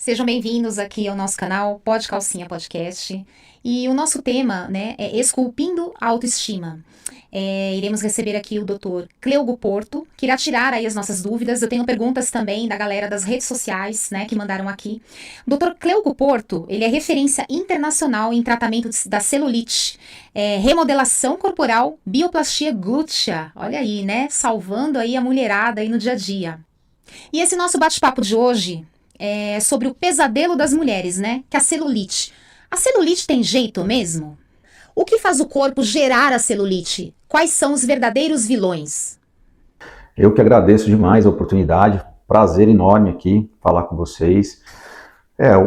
Sejam bem-vindos aqui ao nosso canal Pode Calcinha Podcast. E o nosso tema, né, é Esculpindo a Autoestima. Iremos receber aqui o Dr. Cleugo Porto, que irá tirar aí as nossas dúvidas. Eu tenho perguntas também da galera das redes sociais, né, que mandaram aqui. O Dr. Cleugo Porto, ele é referência internacional em tratamento da celulite, remodelação corporal, bioplastia glútea. Olha aí, né, salvando aí a mulherada aí no dia a dia. E esse nosso bate-papo de hoje é sobre o pesadelo das mulheres, né? Que é a celulite. A celulite tem jeito mesmo? O que faz o corpo gerar a celulite? Quais são os verdadeiros vilões? Eu que agradeço demais a oportunidade, prazer enorme aqui falar com vocês.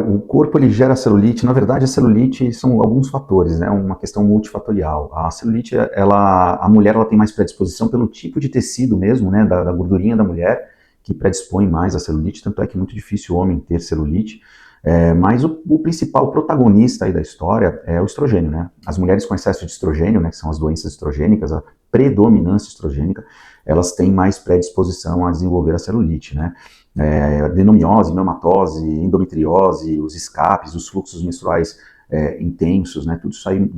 O corpo ele gera celulite, na verdade a celulite são alguns fatores, né, uma questão multifatorial. A celulite, a mulher ela tem mais predisposição pelo tipo de tecido mesmo, né, da gordurinha da mulher, que predispõe mais a celulite, tanto é que é muito difícil o homem ter celulite. Mas o principal protagonista aí da história é o estrogênio, né? As mulheres com excesso de estrogênio, né, que são as doenças estrogênicas, a predominância estrogênica, elas têm mais predisposição a desenvolver a celulite, né? Adenomiose, miomatose, endometriose, os escapes, os fluxos menstruais intensos, né? Tudo isso aí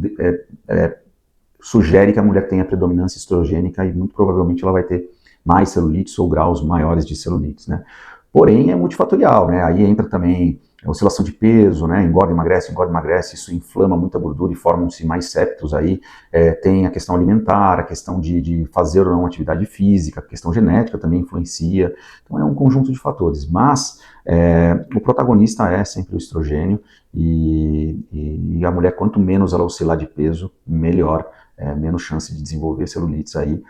sugere que a mulher tenha predominância estrogênica e muito provavelmente ela vai ter mais celulites ou graus maiores de celulites, né? Porém, é multifatorial, né? Aí entra também a oscilação de peso, né? Engorda, emagrece, isso inflama muita gordura e formam-se mais septos aí. Tem a questão alimentar, a questão de fazer ou não atividade física, a questão genética também influencia. Então é um conjunto de fatores. Mas o protagonista é sempre o estrogênio e a mulher, quanto menos ela oscilar de peso, melhor, menos chance de desenvolver celulites aí.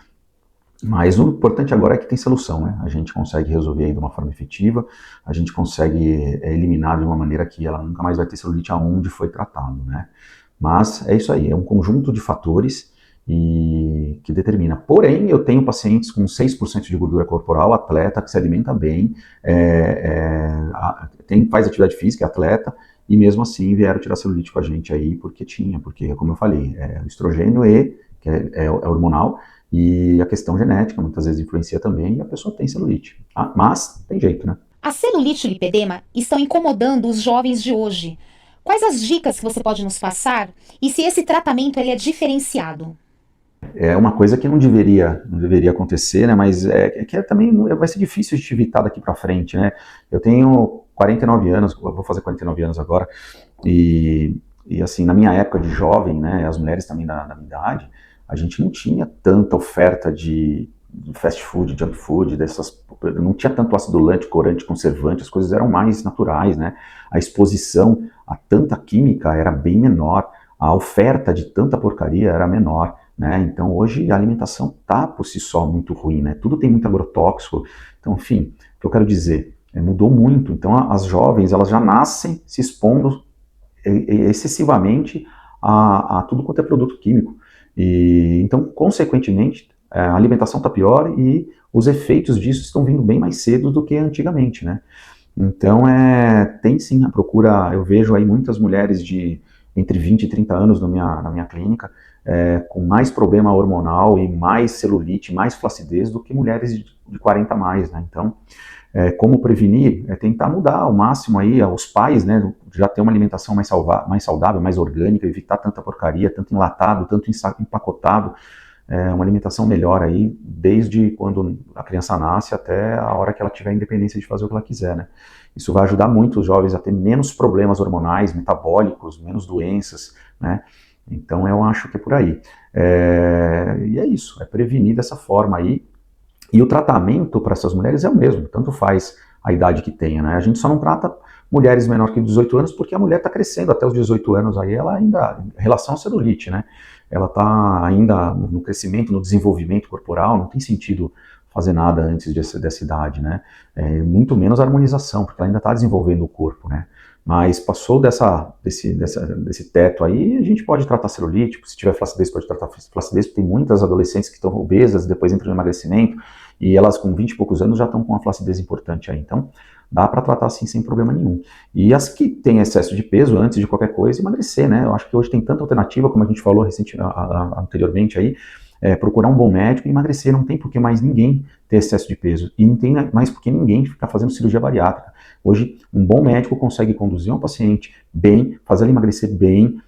Mas o importante agora é que tem solução, né? A gente consegue resolver aí de uma forma efetiva, a gente consegue eliminar de uma maneira que ela nunca mais vai ter celulite aonde foi tratado, né? Mas é isso aí, é um conjunto de fatores e que determina. Porém, eu tenho pacientes com 6% de gordura corporal, atleta, que se alimenta bem, faz atividade física, é atleta, e mesmo assim vieram tirar celulite com a gente aí, porque, como eu falei, o estrogênio que é hormonal, e a questão genética muitas vezes influencia também e a pessoa tem celulite. Mas tem jeito, né? A celulite e o lipedema estão incomodando os jovens de hoje. Quais as dicas que você pode nos passar e se esse tratamento ele é diferenciado? É uma coisa que não deveria acontecer, né? Mas também vai ser difícil de evitar daqui para frente, né? Eu tenho 49 anos, vou fazer 49 anos agora, e assim, na minha época de jovem, né? As mulheres também da minha idade, a gente não tinha tanta oferta de fast food, junk food, não tinha tanto acidulante, corante, conservante, as coisas eram mais naturais, né? A exposição a tanta química era bem menor, a oferta de tanta porcaria era menor, né? Então hoje a alimentação tá por si só muito ruim, né? Tudo tem muito agrotóxico, então enfim, o que eu quero dizer, mudou muito, então as jovens elas já nascem se expondo excessivamente a tudo quanto é produto químico. E então, consequentemente, a alimentação está pior e os efeitos disso estão vindo bem mais cedo do que antigamente, né? Então, tem sim a procura, eu vejo aí muitas mulheres de entre 20 e 30 anos na minha clínica, com mais problema hormonal e mais celulite, mais flacidez do que mulheres de 40 a mais, né? Então, como prevenir? Tentar mudar ao máximo aí, os pais, né, já ter uma alimentação mais saudável, mais orgânica, evitar tanta porcaria, tanto enlatado, tanto empacotado, uma alimentação melhor aí, desde quando a criança nasce até a hora que ela tiver a independência de fazer o que ela quiser, né. Isso vai ajudar muito os jovens a ter menos problemas hormonais, metabólicos, menos doenças, né. Então eu acho que é por aí. E é isso, é prevenir dessa forma aí. E o tratamento para essas mulheres é o mesmo, tanto faz a idade que tenha, né? A gente só não trata mulheres menor que 18 anos porque a mulher está crescendo até os 18 anos aí, ela ainda, em relação à celulite, né? Ela está ainda no crescimento, no desenvolvimento corporal, não tem sentido fazer nada antes dessa idade, né? Muito menos a harmonização, porque ela ainda está desenvolvendo o corpo, né? Mas passou desse teto aí, a gente pode tratar celulite, se tiver flacidez, pode tratar flacidez, porque tem muitas adolescentes que estão obesas, depois entram no emagrecimento, e elas com 20 e poucos anos já estão com uma flacidez importante aí. Então, dá para tratar assim sem problema nenhum. E as que têm excesso de peso, antes de qualquer coisa, emagrecer, né? Eu acho que hoje tem tanta alternativa, como a gente falou anteriormente aí, procurar um bom médico e emagrecer. Não tem por que mais ninguém ter excesso de peso. E não tem mais por que ninguém ficar fazendo cirurgia bariátrica. Hoje, um bom médico consegue conduzir um paciente bem, fazer ela emagrecer bem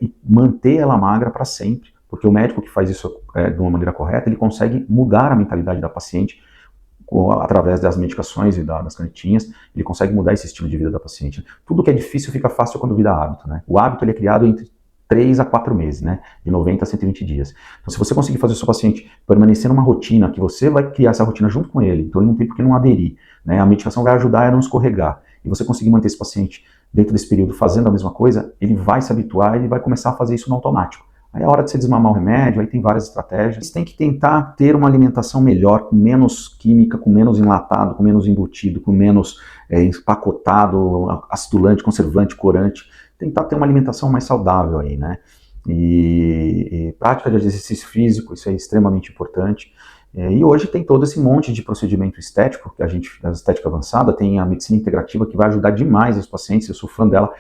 e manter ela magra para sempre. Porque o médico que faz isso de uma maneira correta, ele consegue mudar a mentalidade da paciente através das medicações e das canetinhas, ele consegue mudar esse estilo de vida da paciente. Tudo que é difícil fica fácil quando vira hábito, né? O hábito ele é criado entre 3 a 4 meses, né? De 90 a 120 dias. Então, se você conseguir fazer o seu paciente permanecer numa rotina, que você vai criar essa rotina junto com ele, então ele não tem por que não aderir, né? A medicação vai ajudar a não escorregar. E você conseguir manter esse paciente dentro desse período fazendo a mesma coisa, ele vai se habituar e ele vai começar a fazer isso no automático. Aí é a hora de você desmamar o remédio, aí tem várias estratégias. Você tem que tentar ter uma alimentação melhor, com menos química, com menos enlatado, com menos embutido, com menos empacotado, acidulante, conservante, corante. Tentar ter uma alimentação mais saudável aí, né? E prática de exercício físico, isso é extremamente importante. E hoje tem todo esse monte de procedimento estético, que a estética avançada, tem a medicina integrativa que vai ajudar demais os pacientes, eu sou fã dela,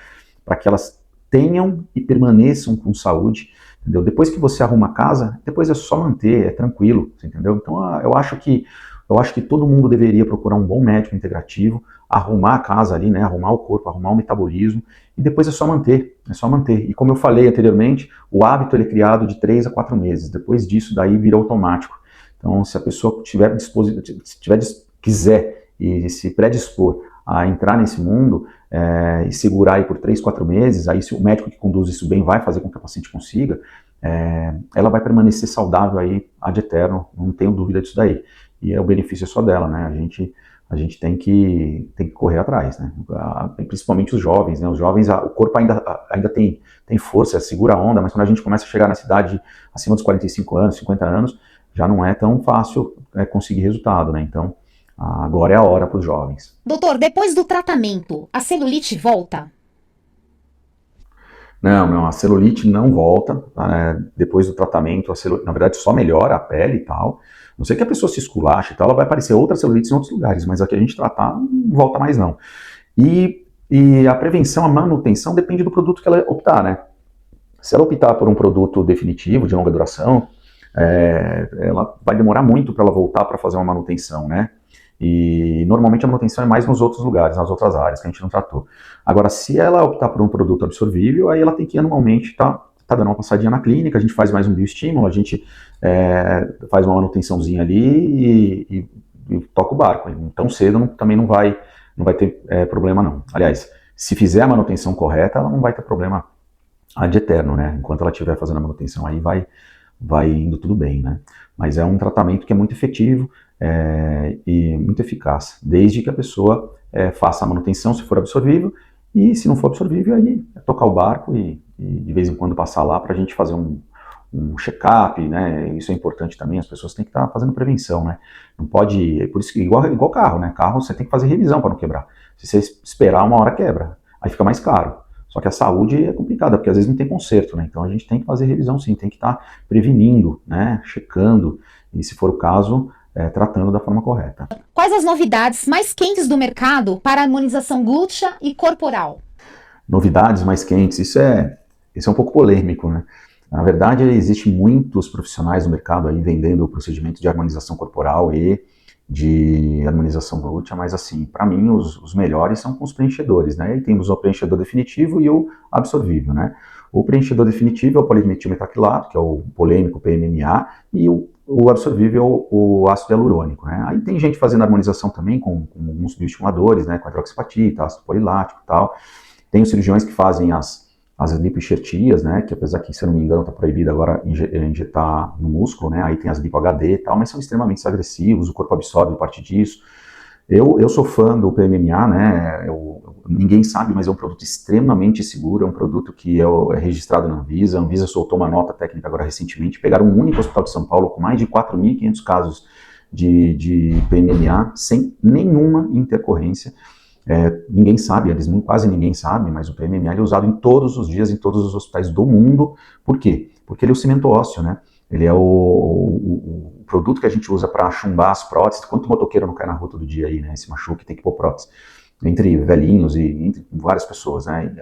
para que elas tenham e permaneçam com saúde, entendeu? Depois que você arruma a casa, depois é só manter, é tranquilo, entendeu? Então eu acho que todo mundo deveria procurar um bom médico integrativo, arrumar a casa ali, né? Arrumar o corpo, arrumar o metabolismo, e depois é só manter, é só manter. E como eu falei anteriormente, o hábito ele é criado de 3 a 4 meses, depois disso daí vira automático. Então se a pessoa quiser e se predispor a entrar nesse mundo e segurar aí por 3, 4 meses, aí se o médico que conduz isso bem vai fazer com que a paciente consiga, ela vai permanecer saudável aí ad eterno, não tenho dúvida disso daí. E o benefício é só dela, né? A gente tem que correr atrás, né? Principalmente os jovens, né? Os jovens, o corpo ainda tem força, segura a onda, mas quando a gente começa a chegar na cidade acima dos 45 anos, 50 anos, já não é tão fácil conseguir resultado, né? Então, agora é a hora para os jovens. Doutor, depois do tratamento, a celulite volta? Não, a celulite não volta. Depois do tratamento, na verdade só melhora a pele e tal. Não sei que a pessoa se esculache e tal, ela vai aparecer outras celulites em outros lugares, mas a que a gente tratar não volta mais não. E a prevenção, a manutenção depende do produto que ela optar, né? Se ela optar por um produto definitivo, de longa duração, ela vai demorar muito para ela voltar para fazer uma manutenção, né? E normalmente a manutenção é mais nos outros lugares, nas outras áreas que a gente não tratou. Agora, se ela optar por um produto absorvível, aí ela tem que anualmente tá dando uma passadinha na clínica, a gente faz mais um bioestímulo, a gente faz uma manutençãozinha ali e toca o barco. Tão cedo também não vai ter problema não. Aliás, se fizer a manutenção correta, ela não vai ter problema ad eterno, né? Enquanto ela estiver fazendo a manutenção, aí vai indo tudo bem, né? Mas é um tratamento que é muito efetivo e muito eficaz, desde que a pessoa faça a manutenção, se for absorvível, e se não for absorvível, aí é tocar o barco e de vez em quando passar lá para a gente fazer um check-up, né? Isso é importante também, as pessoas têm que estar fazendo prevenção, né? Não pode, por isso que igual carro, né? Carro você tem que fazer revisão para não quebrar. Se você esperar, uma hora quebra, aí fica mais caro. Só que a saúde é complicada, porque às vezes não tem conserto, né? Então a gente tem que fazer revisão sim, tem que estar prevenindo, né? Checando, e se for o caso, tratando da forma correta. Quais as novidades mais quentes do mercado para a harmonização glútea e corporal? Novidades mais quentes, isso é um pouco polêmico, né? Na verdade, existem muitos profissionais no mercado aí vendendo o procedimento de harmonização corporal e de harmonização glútea, mas assim, para mim os melhores são com os preenchedores, né? E temos o preenchedor definitivo e o absorvível, né? O preenchedor definitivo é o polimetilmetaquilato, que é o polêmico PMMA, e o absorvível o ácido hialurônico, né? Aí tem gente fazendo harmonização também com alguns bioestimuladores, né? Com hidroxipatita, ácido polilático e tal. Tem os cirurgiões que fazem as lipoenxertias, né, que apesar que, se eu não me engano, está proibido agora injetar no músculo, né, aí tem as lipo-HD e tal, mas são extremamente agressivos, o corpo absorve parte disso. Eu sou fã do PMMA, né, ninguém sabe, mas é um produto extremamente seguro, é um produto que é registrado na Anvisa. A Anvisa soltou uma nota técnica agora recentemente, pegaram um único hospital de São Paulo com mais de 4.500 casos de PMMA, sem nenhuma intercorrência. Ninguém sabe, quase ninguém sabe, mas o PMMA é usado em todos os dias, em todos os hospitais do mundo. Por quê? Porque ele é o cimento ósseo, né? Ele é o produto que a gente usa para chumbar as próteses. Quanto motoqueiro não cai na rua todo dia aí, né? Se machuca e tem que pôr prótese. entre velhinhos e entre várias pessoas, né?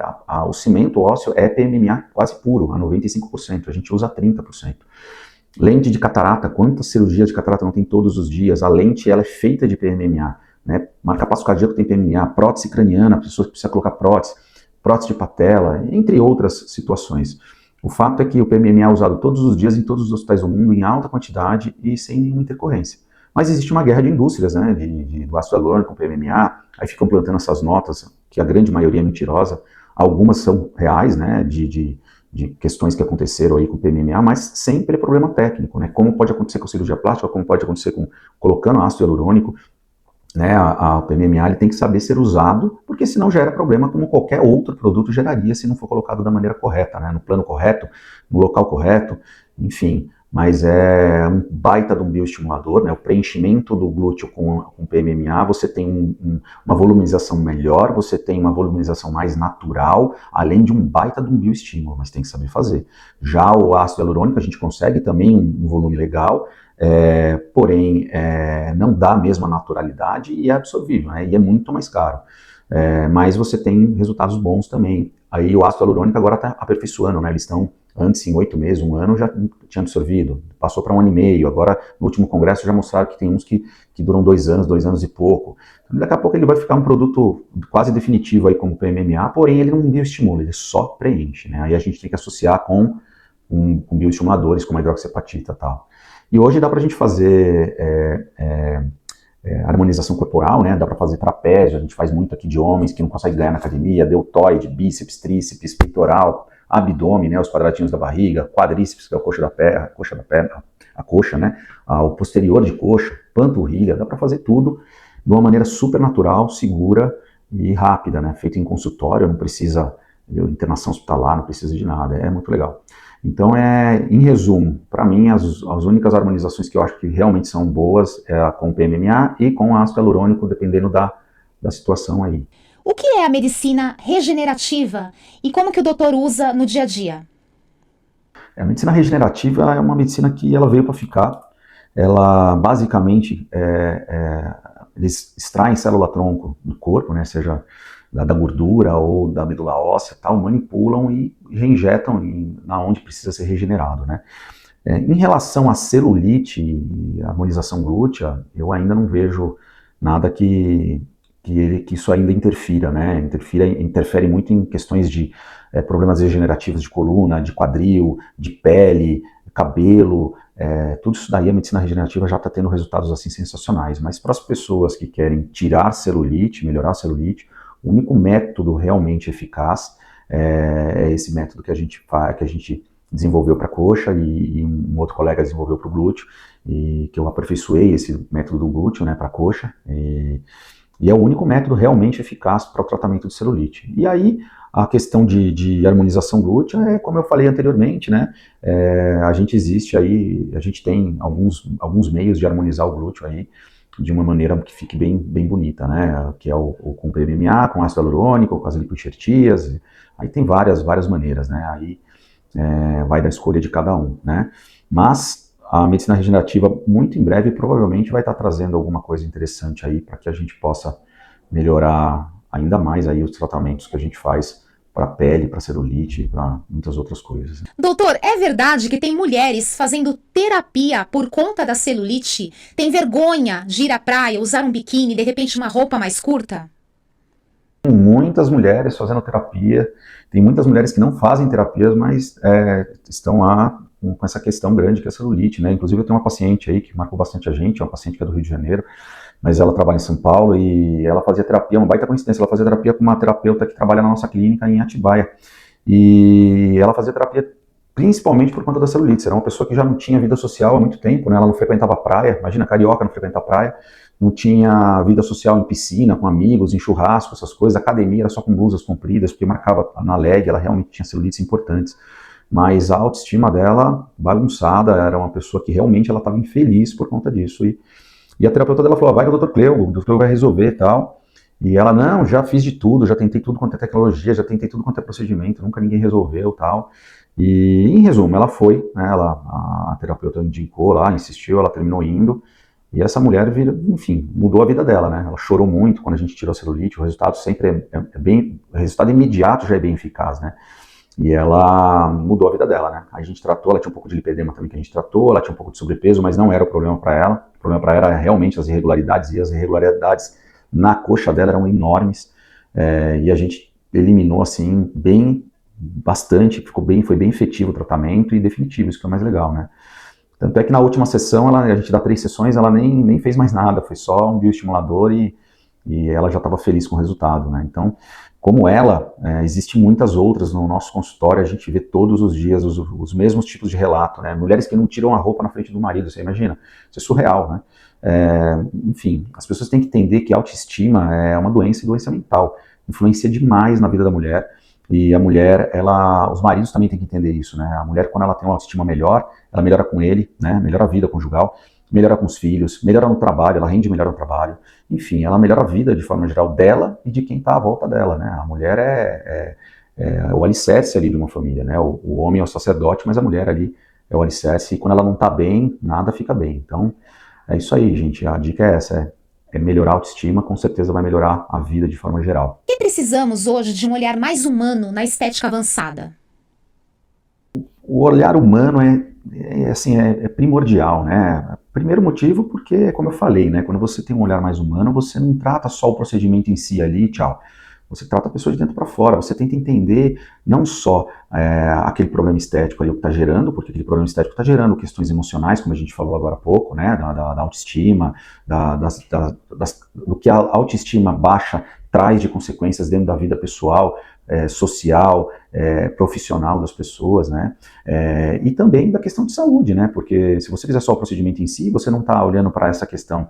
O cimento ósseo é PMMA quase puro, a 95%, a gente usa 30%. Lente de catarata, quantas cirurgias de catarata não tem todos os dias? A lente ela é feita de PMMA, né? Marca-passo cardíaco tem PMMA, prótese craniana, a pessoa precisa colocar prótese de patela, entre outras situações. O fato é que o PMMA é usado todos os dias em todos os hospitais do mundo, em alta quantidade e sem nenhuma intercorrência. Mas existe uma guerra de indústrias, né, do ácido hialurônico com PMMA, aí ficam plantando essas notas, que a grande maioria é mentirosa, algumas são reais, né, de questões que aconteceram aí com o PMMA, mas sempre é problema técnico, né, como pode acontecer com cirurgia plástica, como pode acontecer com colocando ácido hialurônico, né, o PMMA ele tem que saber ser usado, porque senão gera problema como qualquer outro produto geraria se não for colocado da maneira correta, né, no plano correto, no local correto, enfim. Mas é um baita de um bioestimulador, né, o preenchimento do glúteo com PMMA, você tem uma voluminização melhor, você tem uma voluminização mais natural, além de um baita de um bioestímulo, mas tem que saber fazer. Já o ácido hialurônico a gente consegue também um volume legal, porém não dá a mesma naturalidade e é absorvível, né, e é muito mais caro. Mas você tem resultados bons também. Aí o ácido hialurônico agora está aperfeiçoando, né, eles estão antes, em 8 meses, 1 ano, já tinha absorvido, passou para 1 ano e meio, agora no último congresso já mostraram que tem uns que duram 2 anos e pouco. Então, daqui a pouco ele vai ficar um produto quase definitivo aí como PMMA, porém ele não bioestimula, ele só preenche, né? Aí a gente tem que associar com bioestimuladores, como a hidroxiapatita e tal. E hoje dá para a gente fazer harmonização corporal, né? Dá para fazer trapézio, a gente faz muito aqui de homens que não conseguem ganhar na academia, deltoide, bíceps, tríceps, peitoral, abdômen, né, os quadradinhos da barriga, quadríceps, que é a coxa da perna, a coxa, né, o posterior de coxa, panturrilha, dá para fazer tudo de uma maneira super natural, segura e rápida, né, feito em consultório, não precisa de internação hospitalar, não precisa de nada, é muito legal. Então, em resumo, para mim, as únicas harmonizações que eu acho que realmente são boas é com o PMMA e com o ácido hialurônico, dependendo da situação aí. O que é a medicina regenerativa e como que o doutor usa no dia a dia? A medicina regenerativa é uma medicina que ela veio para ficar. Ela, basicamente, eles extraem célula-tronco do corpo, né, seja da gordura ou da medula óssea, tal, manipulam e reinjetam na onde precisa ser regenerado, né. Em relação à celulite e harmonização glútea, eu ainda não vejo nada que isso ainda interfira, né? Interfere muito em questões de problemas degenerativos de coluna, de quadril, de pele, cabelo, tudo isso daí a medicina regenerativa já está tendo resultados assim sensacionais, mas para as pessoas que querem tirar celulite, melhorar a celulite, o único método realmente eficaz é esse método que a gente faz, que a gente desenvolveu para a coxa e um outro colega desenvolveu para o glúteo, e que eu aperfeiçoei esse método do glúteo, né, para a coxa, e é o único método realmente eficaz para o tratamento de celulite. E aí, a questão de harmonização glútea é, como eu falei anteriormente, né? A gente tem alguns meios de harmonizar o glúteo aí de uma maneira que fique bem bonita, né? Que é o com PMMA, com ácido hialurônico, com as lipoenxertias. Aí tem várias maneiras, né? Aí vai da escolha de cada um, né? Mas a medicina regenerativa, muito em breve, provavelmente vai estar trazendo alguma coisa interessante aí para que a gente possa melhorar ainda mais aí os tratamentos que a gente faz para pele, para celulite e para muitas outras coisas. Doutor, é verdade que tem mulheres fazendo terapia por conta da celulite? Tem vergonha de ir à praia, usar um biquíni, de repente uma roupa mais curta? Tem muitas mulheres fazendo terapia, tem muitas mulheres que não fazem terapias, mas estão lá com essa questão grande que é a celulite, né? Inclusive eu tenho uma paciente aí que marcou bastante a gente, é uma paciente que é do Rio de Janeiro, mas ela trabalha em São Paulo e ela fazia terapia, uma baita coincidência, ela fazia terapia com uma terapeuta que trabalha na nossa clínica em Atibaia. E ela fazia terapia principalmente por conta da celulite. Era uma pessoa que já não tinha vida social há muito tempo, né? Ela não frequentava praia, imagina, carioca não frequenta praia, não tinha vida social em piscina, com amigos, em churrasco, essas coisas, academia era só com blusas compridas, porque marcava na leg, ela realmente tinha celulites importantes. Mas a autoestima dela, bagunçada, era uma pessoa que realmente ela estava infeliz por conta disso. E a terapeuta dela falou, vai no Dr. Cleo, o Dr. Cleo vai resolver e tal. E ela, não, já fiz de tudo, já tentei tudo quanto é tecnologia, já tentei tudo quanto é procedimento, nunca ninguém resolveu e tal. E, em resumo, ela foi, né, a terapeuta indicou lá, insistiu, ela terminou indo. E essa mulher, enfim, mudou a vida dela, né? Ela chorou muito quando a gente tirou a celulite, o resultado sempre é bem, o resultado imediato já é bem eficaz, né? E ela mudou a vida dela, né? A gente tratou, ela tinha um pouco de lipedema também que a gente tratou, ela tinha um pouco de sobrepeso, mas não era o problema para ela. O problema para ela era realmente as irregularidades, e as irregularidades na coxa dela eram enormes, e a gente eliminou, assim, bastante, foi bem efetivo o tratamento e definitivo, isso que é o mais legal, né? Tanto é que na última sessão, a gente dá 3 sessões, ela nem fez mais nada, foi só um bioestimulador e ela já estava feliz com o resultado, né? Então, como ela, existem muitas outras no nosso consultório, a gente vê todos os dias os mesmos tipos de relato, né? Mulheres que não tiram a roupa na frente do marido, você imagina? Isso é surreal, né? Enfim, as pessoas têm que entender que a autoestima é uma doença e doença mental, influencia demais na vida da mulher, e a mulher, os maridos também têm que entender isso, né? A mulher, quando ela tem uma autoestima melhor, ela melhora com ele, né? Melhora a vida conjugal, melhora com os filhos, melhora no trabalho, ela rende melhor no trabalho, enfim, ela melhora a vida de forma geral dela e de quem está à volta dela, né? A mulher é o alicerce ali de uma família, né? O homem é o sacerdote, mas a mulher ali é o alicerce, e quando ela não está bem, nada fica bem. Então, é isso aí, gente, a dica é essa, é melhorar a autoestima, com certeza vai melhorar a vida de forma geral. E precisamos hoje de um olhar mais humano na estética avançada? O olhar humano é primordial, né? Primeiro motivo porque, como eu falei, né, quando você tem um olhar mais humano, você não trata só o procedimento em si ali, tchau. Você trata a pessoa de dentro para fora, você tenta entender não só aquele problema estético ali, o que está gerando, porque aquele problema estético está gerando questões emocionais, como a gente falou agora há pouco, né, da autoestima, do que a autoestima baixa traz de consequências dentro da vida pessoal, social, profissional das pessoas, né? E também da questão de saúde, né? Porque se você fizer só o procedimento em si, você não está olhando para essa questão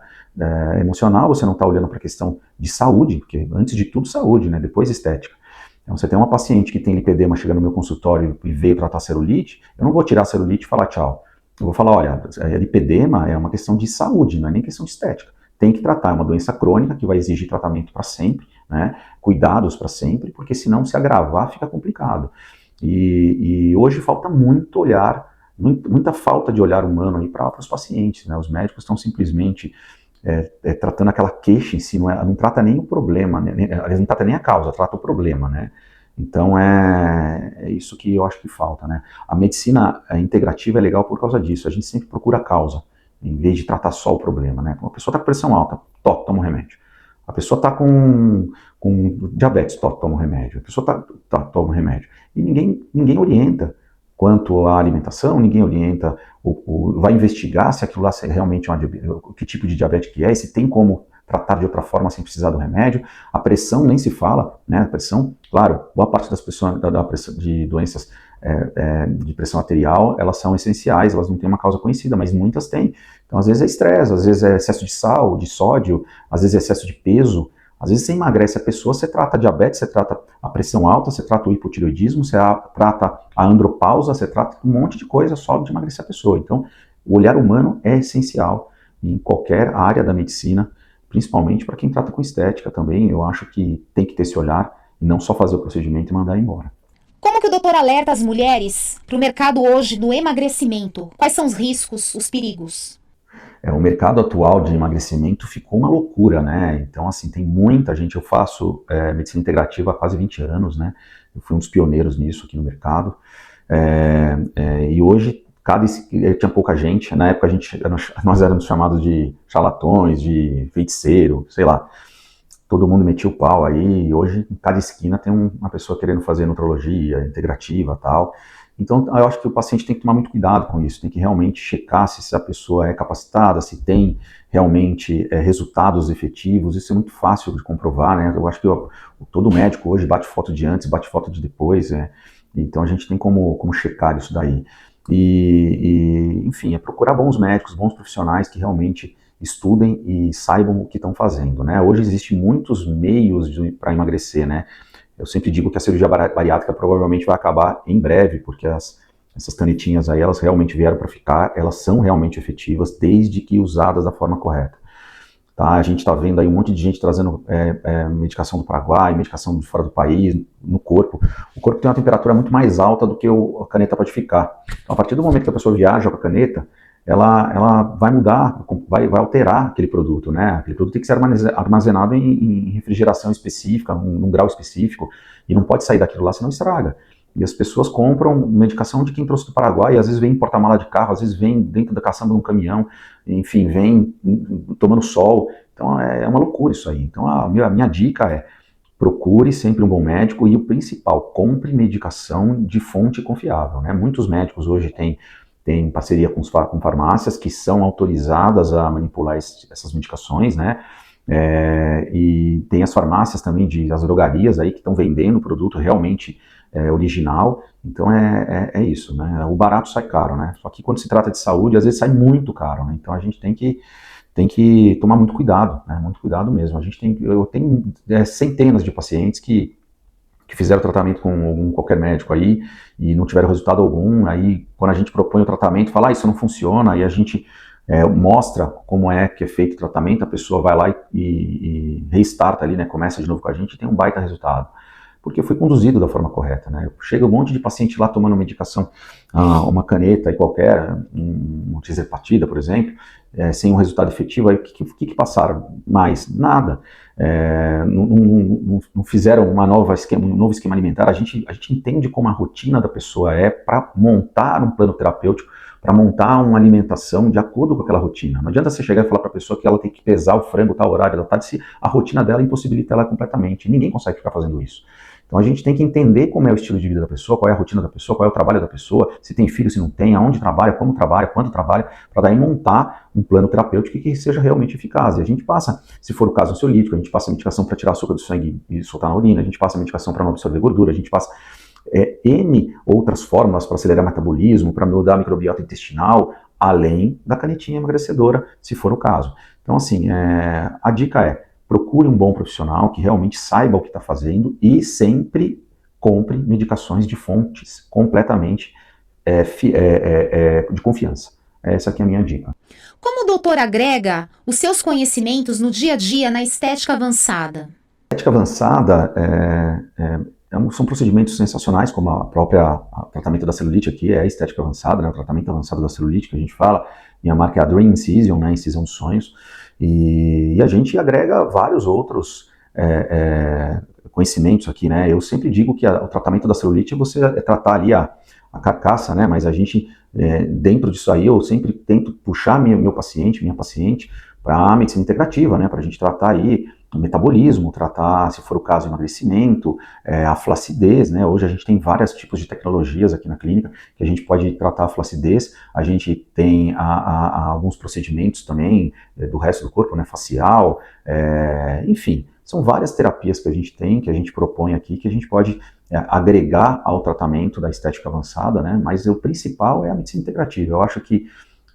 emocional, você não está olhando para a questão de saúde, porque antes de tudo saúde, né? Depois estética. Então, você tem uma paciente que tem lipedema chegando no meu consultório e veio tratar celulite, eu não vou tirar a celulite e falar tchau. Eu vou falar, olha, lipedema é uma questão de saúde, não é nem questão de estética. Tem que tratar, é uma doença crônica que vai exigir tratamento para sempre, né? Cuidados para sempre, porque senão se agravar fica complicado. E hoje falta muito olhar, muita falta de olhar humano aí para os pacientes, né? Os médicos estão simplesmente tratando aquela queixa em si, não trata nem o problema, né? Eles não trata nem a causa, trata o problema, né? Então é isso que eu acho que falta, né? A medicina integrativa é legal por causa disso, a gente sempre procura a causa, em vez de tratar só o problema, né? Uma pessoa está com pressão alta, toma um remédio. A pessoa está com diabetes, toma um remédio. A pessoa toma um remédio. E ninguém orienta quanto à alimentação, ninguém orienta, vai investigar se aquilo lá é realmente que tipo de diabetes que é, e se tem como tratar de outra forma sem precisar do remédio. A pressão nem se fala, né? A pressão, claro, boa parte das pessoas de doenças de pressão arterial, elas são essenciais, elas não têm uma causa conhecida, mas muitas têm. Então, às vezes é estresse, às vezes é excesso de sal, de sódio, às vezes é excesso de peso, às vezes você emagrece a pessoa, você trata a diabetes, você trata a pressão alta, você trata o hipotireoidismo, você trata a andropausa, você trata um monte de coisa só de emagrecer a pessoa. Então, o olhar humano é essencial em qualquer área da medicina, principalmente para quem trata com estética também. Eu acho que tem que ter esse olhar e não só fazer o procedimento e mandar embora. Como que o doutor alerta as mulheres para o mercado hoje do emagrecimento? Quais são os riscos, os perigos? O mercado atual de emagrecimento ficou uma loucura, né? Então, assim, tem muita gente. Eu faço medicina integrativa há quase 20 anos, né? Eu fui um dos pioneiros nisso aqui no mercado. E hoje, tinha pouca gente. Na época, nós éramos chamados de charlatões, de feiticeiro, sei lá. Todo mundo metia o pau aí. E hoje, em cada esquina, tem uma pessoa querendo fazer nutrologia integrativa e tal. Então, eu acho que o paciente tem que tomar muito cuidado com isso, tem que realmente checar se a pessoa é capacitada, se tem realmente resultados efetivos. Isso é muito fácil de comprovar, né? Eu acho que todo médico hoje bate foto de antes, bate foto de depois, então a gente tem como checar isso daí. Enfim, é procurar bons médicos, bons profissionais que realmente estudem e saibam o que estão fazendo, né? Hoje existem muitos meios para emagrecer, né? Eu sempre digo que a cirurgia bariátrica provavelmente vai acabar em breve, porque essas canetinhas aí, elas realmente vieram para ficar, elas são realmente efetivas, desde que usadas da forma correta. Tá? A gente está vendo aí um monte de gente trazendo medicação do Paraguai, medicação de fora do país, no corpo. O corpo tem uma temperatura muito mais alta do que a caneta pode ficar. Então, a partir do momento que a pessoa viaja com a caneta, ela vai mudar, vai alterar aquele produto, né? Aquele produto tem que ser armazenado em refrigeração específica, num grau específico, e não pode sair daquilo lá, senão estraga. E as pessoas compram medicação de quem trouxe do Paraguai, e às vezes vem em porta-mala de carro, às vezes vem dentro da caçamba de um caminhão, enfim, vem tomando sol. Então é uma loucura isso aí. Então a minha dica é: procure sempre um bom médico e o principal, compre medicação de fonte confiável, né? Muitos médicos hoje têm parceria com farmácias que são autorizadas a manipular essas medicações, né? E tem as farmácias também, as drogarias aí que estão vendendo o produto realmente original. Então é isso, né? O barato sai caro, né? Só que quando se trata de saúde, às vezes sai muito caro, né? Então a gente tem que tomar muito cuidado, né? Muito cuidado mesmo. Eu tenho centenas de pacientes que fizeram tratamento com qualquer médico aí e não tiveram resultado algum. Aí quando a gente propõe o tratamento, fala, isso não funciona, aí a gente mostra como é que é feito o tratamento, a pessoa vai lá e restarta ali, né? Começa de novo com a gente e tem um baita resultado. Porque foi conduzido da forma correta, né? Chega um monte de paciente lá tomando medicação, uma caneta aí qualquer, um tirzepatida, por exemplo, sem um resultado efetivo. Aí o que passaram? Mais? Nada. Não fizeram um novo esquema alimentar. A gente entende como a rotina da pessoa é para montar um plano terapêutico, para montar uma alimentação de acordo com aquela rotina. Não adianta você chegar e falar para a pessoa que ela tem que pesar o frango tal horário da tarde, se a rotina dela impossibilita ela completamente. Ninguém consegue ficar fazendo isso. Então a gente tem que entender como é o estilo de vida da pessoa, qual é a rotina da pessoa, qual é o trabalho da pessoa, se tem filho, se não tem, aonde trabalha, como trabalha, quanto trabalha, para daí montar um plano terapêutico que seja realmente eficaz. E a gente passa, se for o caso ansiolítico, a gente passa medicação para tirar açúcar do sangue e soltar na urina, a gente passa medicação para não absorver gordura, a gente passa N outras fórmulas para acelerar o metabolismo, para mudar a microbiota intestinal, além da canetinha emagrecedora, se for o caso. Então assim, a dica procure um bom profissional que realmente saiba o que está fazendo e sempre compre medicações de fontes completamente de confiança. Essa aqui é a minha dica. Como o doutor agrega os seus conhecimentos no dia a dia na estética avançada? A estética avançada são procedimentos sensacionais, como o tratamento da celulite aqui é a estética avançada, né, o tratamento avançado da celulite que a gente fala, e a marca é a Dream Incision, né, Incisão dos Sonhos. E a gente agrega vários outros conhecimentos aqui, né? Eu sempre digo que o tratamento da celulite é tratar ali a carcaça, né? Mas a gente, dentro disso aí, eu sempre tento puxar minha paciente, para a medicina integrativa, né? Para a gente tratar aí o metabolismo, tratar, se for o caso, o emagrecimento, a flacidez, né? Hoje a gente tem vários tipos de tecnologias aqui na clínica que a gente pode tratar a flacidez. A gente tem alguns procedimentos também do resto do corpo, né? Facial, enfim, são várias terapias que a gente tem, que a gente propõe aqui, que a gente pode agregar ao tratamento da estética avançada, né? Mas o principal é a medicina integrativa. Eu acho que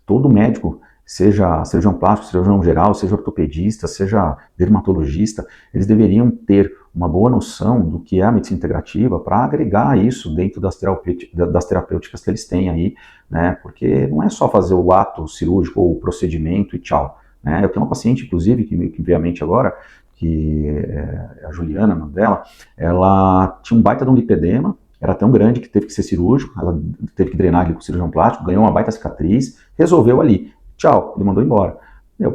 todo médico, seja cirurgião plástico, cirurgião geral, seja ortopedista, seja dermatologista, eles deveriam ter uma boa noção do que é a medicina integrativa para agregar isso dentro das terapêuticas que eles têm aí, né? Porque não é só fazer o ato cirúrgico ou o procedimento e tchau, né? Eu tenho uma paciente, inclusive, que veio à mente agora, que é a Juliana, o nome dela, ela tinha um baita de um lipedema, era tão grande que teve que ser cirúrgico, ela teve que drenar ali com o cirurgião plástico, ganhou uma baita cicatriz, resolveu ali. Tchau, ele mandou embora.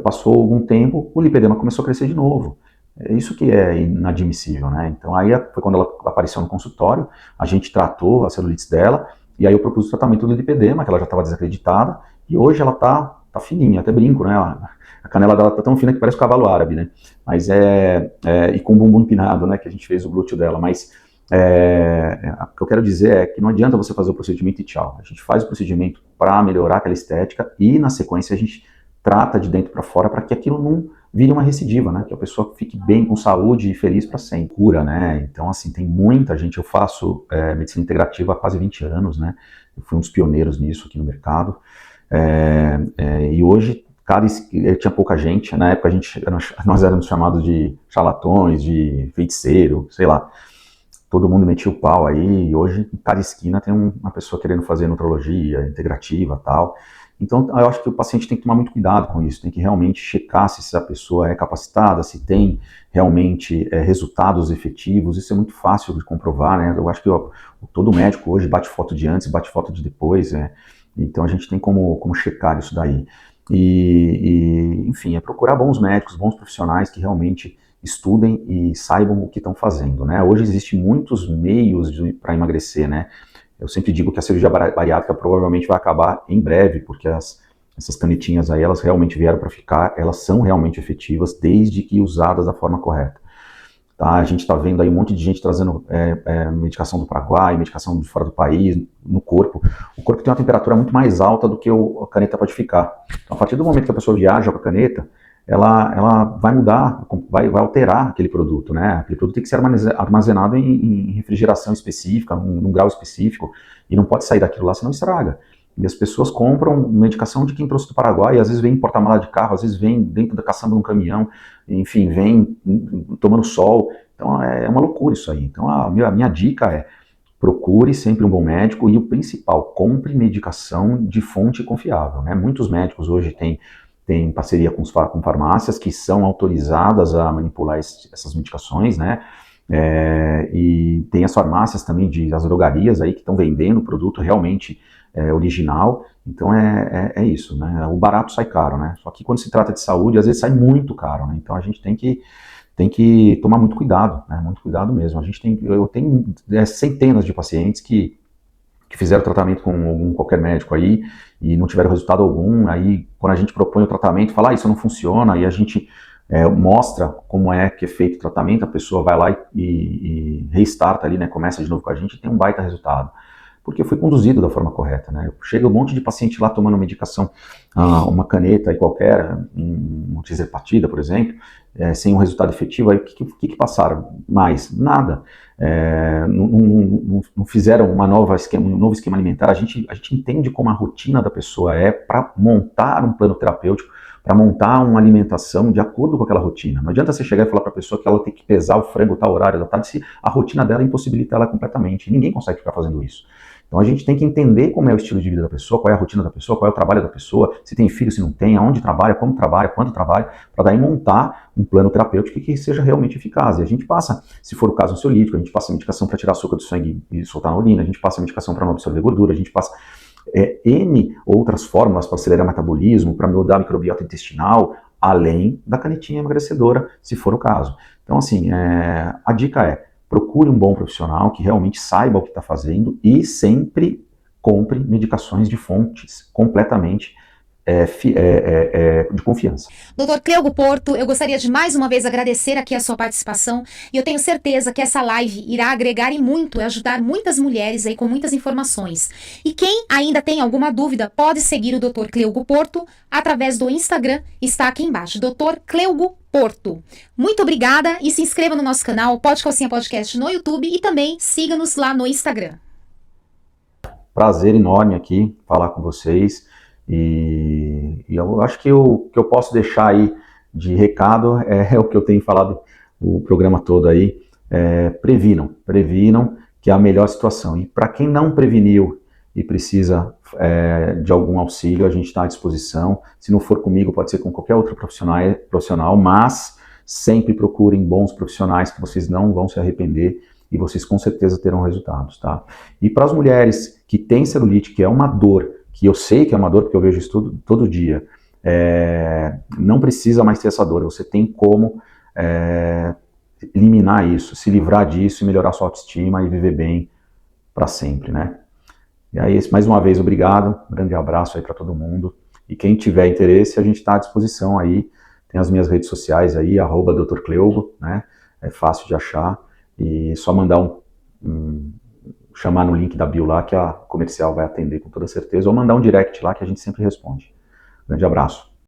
Passou algum tempo, o lipedema começou a crescer de novo. É isso que é inadmissível, né? Então aí foi quando ela apareceu no consultório, a gente tratou a celulite dela, e aí eu propus o tratamento do lipedema, que ela já estava desacreditada, e hoje ela tá fininha, até brinco, né? A canela dela tá tão fina que parece um cavalo árabe, né? Mas e com o bumbum empinado, né? Que a gente fez o glúteo dela, mas o que eu quero dizer é que não adianta você fazer o procedimento e tchau. A gente faz o procedimento para melhorar aquela estética e, na sequência, a gente trata de dentro para fora para que aquilo não vire uma recidiva, né? Que a pessoa fique bem, com saúde e feliz para sempre. Cura, né? Então, assim, tem muita gente. Eu faço medicina integrativa há quase 20 anos, né? Eu fui um dos pioneiros nisso aqui no mercado. E hoje, tinha pouca gente. Na época, nós éramos chamados de charlatões, de feiticeiro, sei lá. Todo mundo metia o pau aí, e hoje em cada esquina tem uma pessoa querendo fazer nutrologia integrativa e tal. Então eu acho que o paciente tem que tomar muito cuidado com isso, tem que realmente checar se essa pessoa é capacitada, se tem realmente resultados efetivos. Isso é muito fácil de comprovar, né? Eu acho que todo médico hoje bate foto de antes, bate foto de depois, Então a gente tem como checar isso daí. Enfim, é procurar bons médicos, bons profissionais que realmente estudem e saibam o que estão fazendo, né? Hoje existem muitos meios para emagrecer, né? Eu sempre digo que a cirurgia bariátrica provavelmente vai acabar em breve, porque essas canetinhas aí, elas realmente vieram para ficar, elas são realmente efetivas, desde que usadas da forma correta. Tá? A gente está vendo aí um monte de gente trazendo medicação do Paraguai, medicação de fora do país, no corpo. O corpo tem uma temperatura muito mais alta do que a caneta pode ficar. Então, a partir do momento que a pessoa viaja com a caneta, ela vai mudar, vai alterar aquele produto, né? Aquele produto tem que ser armazenado em refrigeração específica, num grau específico, e não pode sair daquilo lá, senão estraga. E as pessoas compram medicação de quem trouxe do Paraguai, e às vezes vem em porta-mala de carro, às vezes vem dentro da caçamba de um caminhão, enfim, vem tomando sol. Então é uma loucura isso aí. Então a minha dica é: procure sempre um bom médico e o principal, compre medicação de fonte confiável, né? Muitos médicos hoje têm parceria com farmácias que são autorizadas a manipular essas medicações, né? E tem as farmácias também, as drogarias aí que estão vendendo o produto realmente original. Então é isso, né? O barato sai caro, né? Só que quando se trata de saúde, às vezes sai muito caro, né? Então a gente tem que tomar muito cuidado, né? Muito cuidado mesmo. Eu tenho centenas de pacientes que fizeram tratamento com qualquer médico aí e não tiveram resultado algum. Aí quando a gente propõe o tratamento, fala, isso não funciona, e a gente mostra como é que é feito o tratamento, a pessoa vai lá e restarta ali, né? Começa de novo com a gente e tem um baita resultado. Porque foi conduzido da forma correta, né? Chega um monte de paciente lá tomando medicação, uma caneta aí qualquer, um tirzepatida, por exemplo, sem um resultado efetivo. Aí o que passaram? Mais? Nada. Não fizeram um novo esquema alimentar. A gente entende como a rotina da pessoa é para montar um plano terapêutico, para montar uma alimentação de acordo com aquela rotina. Não adianta você chegar e falar para a pessoa que ela tem que pesar o frango tal horário da tarde, se a rotina dela impossibilita ela completamente. Ninguém consegue ficar fazendo isso. Então a gente tem que entender como é o estilo de vida da pessoa, qual é a rotina da pessoa, qual é o trabalho da pessoa, se tem filho, se não tem, aonde trabalha, como trabalha, quando trabalha, para daí montar um plano terapêutico que seja realmente eficaz. E a gente passa, se for o caso ansiolítico, a gente passa medicação para tirar açúcar do sangue e soltar na urina, a gente passa medicação para não absorver gordura, a gente passa N outras fórmulas para acelerar o metabolismo, para mudar a microbiota intestinal, além da canetinha emagrecedora, se for o caso. Então, assim, a dica é: procure um bom profissional que realmente saiba o que está fazendo e sempre compre medicações de fontes completamente de confiança. Doutor Cleugo Porto, eu gostaria de mais uma vez agradecer aqui a sua participação e eu tenho certeza que essa live irá agregar e muito e ajudar muitas mulheres aí com muitas informações. E quem ainda tem alguma dúvida pode seguir o Dr. Cleugo Porto através do Instagram, está aqui embaixo, Dr. Cleugo Porto. Muito obrigada e se inscreva no nosso canal Pode Calcinha Podcast no YouTube e também siga-nos lá no Instagram. Prazer enorme aqui falar com vocês. E eu acho que o que eu posso deixar aí de recado é o que eu tenho falado o programa todo aí: previnam que é a melhor situação. E para quem não preveniu e precisa de algum auxílio, a gente está à disposição. Se não for comigo, pode ser com qualquer outro profissional, mas sempre procurem bons profissionais que vocês não vão se arrepender e vocês com certeza terão resultados, tá? E para as mulheres que têm celulite, que é uma dor, que eu sei que é uma dor porque eu vejo isso todo dia, não precisa mais ter essa dor. Você tem como eliminar isso, se livrar disso e melhorar sua autoestima e viver bem para sempre, né? E aí, mais uma vez, obrigado, um grande abraço aí para todo mundo. E quem tiver interesse, a gente está à disposição aí. Tem as minhas redes sociais aí, @Dr. Cleugo, né? É fácil de achar. E só mandar chamar no link da bio lá que a comercial vai atender com toda certeza, ou mandar um direct lá que a gente sempre responde. Grande abraço.